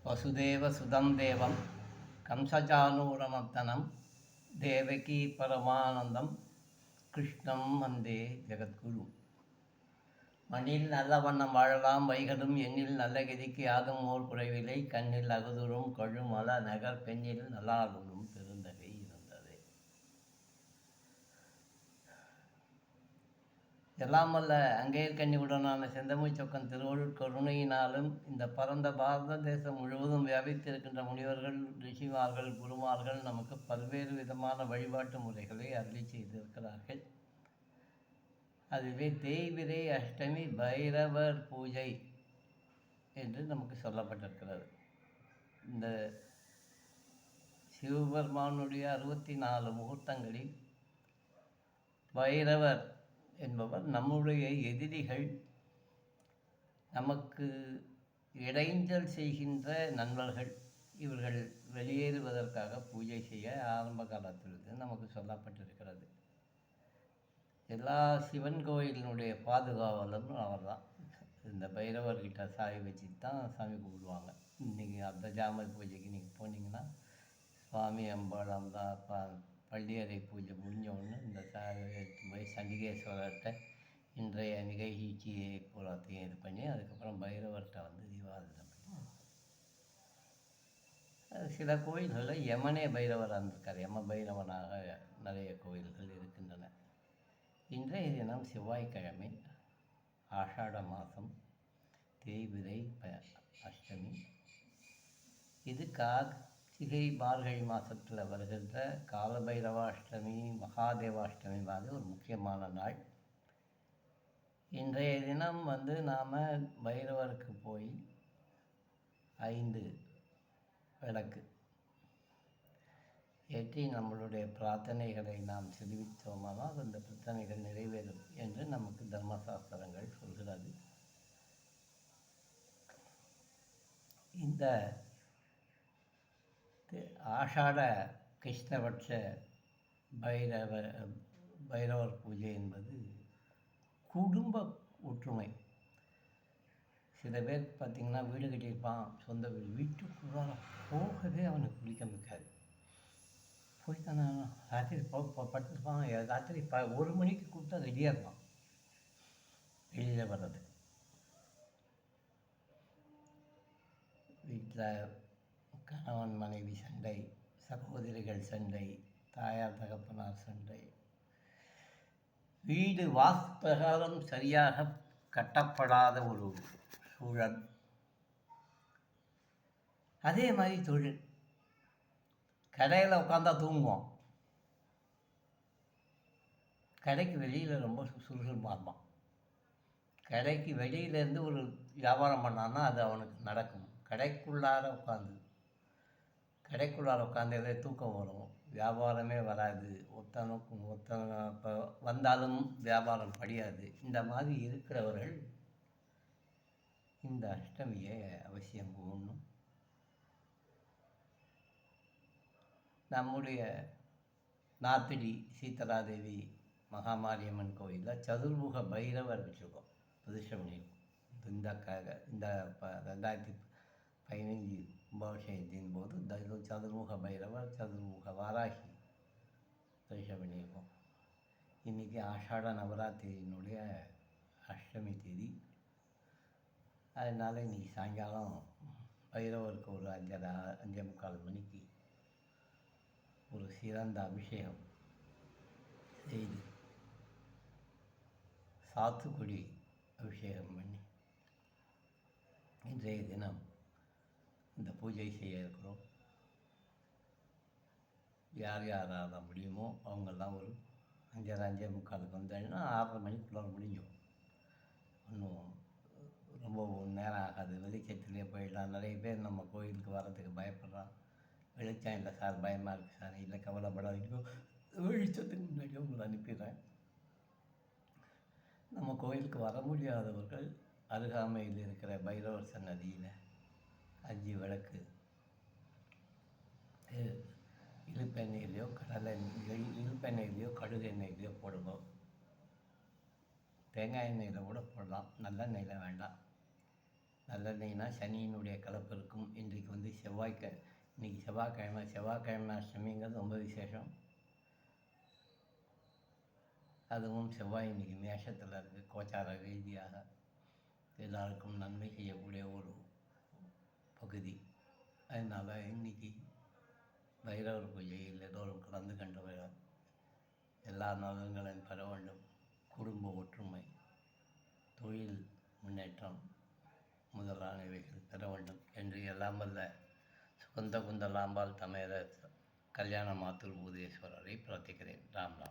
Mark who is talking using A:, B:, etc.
A: வசுதேவசுதம் தேவம் கம்சஜானூரமர்தனம் தேவகி பரமானந்தம் கிருஷ்ணம் வந்தே ஜெகத்குரு. மண்ணில் நல்ல வண்ணம் வாழலாம் வைகலும் எண்ணில் நல்ல கதிக்கு யாதும் ஓர் குறைவில்லை கண்ணில் அகுதுரும் கொழுமல நகர் பெண்ணில் நல்லாளும் பெருந்தகை இருந்தது. எல்லாம் வல்ல அங்கேற்கண்ணியுடனான செந்தமிழ் சொக்கன் திருவருட்கருணையினாலும் இந்த பரந்த பாரத தேசம் முழுவதும் வியாபித்திருக்கின்ற முனிவர்கள், ரிஷிமார்கள், குருமார்கள் நமக்கு பல்வேறு விதமான வழிபாட்டு முறைகளை அருளி செய்திருக்கிறார்கள். அதுவே தேய்பிரை அஷ்டமி பைரவர் பூஜை என்று நமக்கு சொல்லப்பட்டிருக்கிறது. இந்த சிவபெருமானுடைய 64 முகூர்த்தங்களில் பைரவர் என்பவர் நம்முடைய எதிரிகள், நமக்கு இடைஞ்சல் செய்கின்ற நண்பர்கள், இவர்கள் வெளியேறுவதற்காக பூஜை செய்ய ஆரம்ப காலத்திலிருந்து நமக்கு சொல்லப்பட்டிருக்கிறது. எல்லா சிவன் கோயிலினுடைய பாதுகாவலரும் அவர் தான். இந்த பைரவர்கிட்ட சாய் வச்சு தான் சாமி கும்பிடுவாங்க. இன்றைக்கி அந்த ஜாம பூஜைக்கு நீங்கள் போனீங்கன்னா சுவாமி அம்பாள் தான் பள்ளியறை பூஜை முடிஞ்சவுடனே இந்த போய் சண்டிகேஸ்வரர்கிட்ட இன்றைய நிகழ்ச்சியை பூராத்தையும் இது பண்ணி அதுக்கப்புறம் பைரவர்கிட்ட தீபாவளி பண்ணி, சில கோயில்களில் யமனே பைரவராக இருந்திருக்கார். யம பைரவனாக நிறைய கோயில்கள் இருக்கின்றன. இன்றைய தினம் செவ்வாய்க்கிழமை, ஆஷாட மாதம், தேய்பிரை அஷ்டமி. இது கார்த்திகை மார்கழி மாதத்தில் வருகின்ற காலபைரவாஷ்டமி, மகாதேவாஷ்டமி மாதிரி ஒரு முக்கியமான நாள். இன்றைய தினம் நாம் பைரவருக்கு போய் 5 விளக்கு ஏற்றி நம்மளுடைய பிரார்த்தனைகளை நாம் தெரிவித்தோமானால் அந்த பிரார்த்தனைகள் நிறைவேறும் என்று நமக்கு தர்மசாஸ்திரங்கள் சொல்கிறது. இந்த ஆஷாட கிருஷ்ணபட்ச பைரவர் பூஜை என்பது குடும்ப ஒற்றுமை. சில பேர் பார்த்திங்கன்னா வீடு கட்டியிருப்பான், சொந்த வீடு, வீட்டுக்குள்ளார போகவே அவனுக்கு பிடிக்காது. போய் தானே ராத்திரி படுத்துருப்பான். ராத்திரி 1 மணிக்கு கூப்பிட்டா ரெடியாக இருப்பான் வெளியில் வர்றது. வீட்டில் கணவன் மனைவி சண்டை, சகோதரிகள் சண்டை, தாயார் தகப்பனார் சண்டை, வீடு வாஸ்து பிரகாரம் சரியாக கட்டப்படாத ஒரு சூழல். அதே மாதிரி தொழில், கடையில் உட்காந்தா தூங்குவோம், கடைக்கு வெளியில் ரொம்ப சுறுசுறுப்பாக இருப்பான். கடைக்கு வெளியிலேருந்து ஒரு வியாபாரம் பண்ணான்னா அது அவனுக்கு நடக்கும். கடைக்குள்ளார உட்காந்ததே தூக்கம் வரும், வியாபாரமே வராது. ஒருத்தன் இப்போ வந்தாலும் வியாபாரம் படியாது. இந்த மாதிரி இருக்கிறவர்கள் இந்த அஷ்டமியை அவசியம் கும்பிடணும். நம்முடைய நாத்திடி சீதலாதேவி மகாமாரியம்மன் கோயிலில் சதுர்முக பைரவர் வச்சுருக்கோம், பிரதிஷ்டை பண்ணியிருக்கோம். இந்த 2015 கும்பாபிஷேகத்தின் போது சதுர்முக பைரவர், சதுர்முக வாராகி பிரதிஷ்டை பண்ணியிருக்கோம். இன்றைக்கி ஆஷாட நவராத்திரியினுடைய அஷ்டமி தேதி. அதனால் இன்றைக்கி சாயங்காலம் பைரவருக்கு ஒரு 5:45 மணிக்கு ஒரு சிறந்த அபிஷேகம் செய்து, சாத்துக்குடி அபிஷேகம் பண்ணி இன்றைய தினம் இந்த பூஜை செய்ய இருக்கிறோம். யார் யாரால் முடியுமோ அவங்கெல்லாம் ஒரு 5:45 வந்தாங்கன்னா 6:30 மணிக்குள்ளே முடிஞ்சிடும். ஒன்றும் ரொம்ப நேரம் ஆகாது. வெளிச்சத்துலேயே போயிடலாம். நிறைய பேர் நம்ம கோயிலுக்கு வர்றதுக்கு பயப்படுறான். வெளிச்சம் இல்லை சார், பயமாக இருக்குது சார். இல்லை, கவலைப்படாதீங்க, வெளிச்சத்துக்கு முன்னாடியே உங்களை அனுப்பிடுறேன். நம்ம கோயிலுக்கு வர முடியாதவர்கள் அருகாமையில் இருக்கிற பைரவர் சன்னதியில் 5 விளக்கு இழுப்பெண்ணெயிலையோ இழுப்பெண்ணெயிலையோ கடுகு எண்ணெயிலையோ போடணும். தேங்காய் எண்ணெயில் கூட போடலாம், நல்லெண்ணெயில் வேண்டாம். நல்லெண்ணெய்னா சனியினுடைய கலப்பு இருக்கும். இன்றைக்கு இன்னைக்கு செவ்வாய்க்கிழமை அஷ்டமிங்கிறது ரொம்ப விசேஷம். அதுவும் செவ்வாய் இன்னைக்கு மேஷத்தில் இருக்குது. கோச்சார ரீதியாக எல்லாருக்கும் நன்மை செய்யக்கூடிய ஒரு பகுதி. அதனால் இன்னைக்கு பைரவர் பூஜையில் எல்லோரும் கலந்து கண்டு எல்லா நலன்களையும் பெற வேண்டும். குடும்ப ஒற்றுமை, தொழில் முன்னேற்றம் முதலானவைகள் பெற வேண்டும் என்று எல்லாம் வல்ல சுகந்த குந்தலாம்பாள் தமையர கல்யாண மாத்தூர் பூதேஸ்வரரை பிரார்த்திக்கிறேன். ராம் ராம்.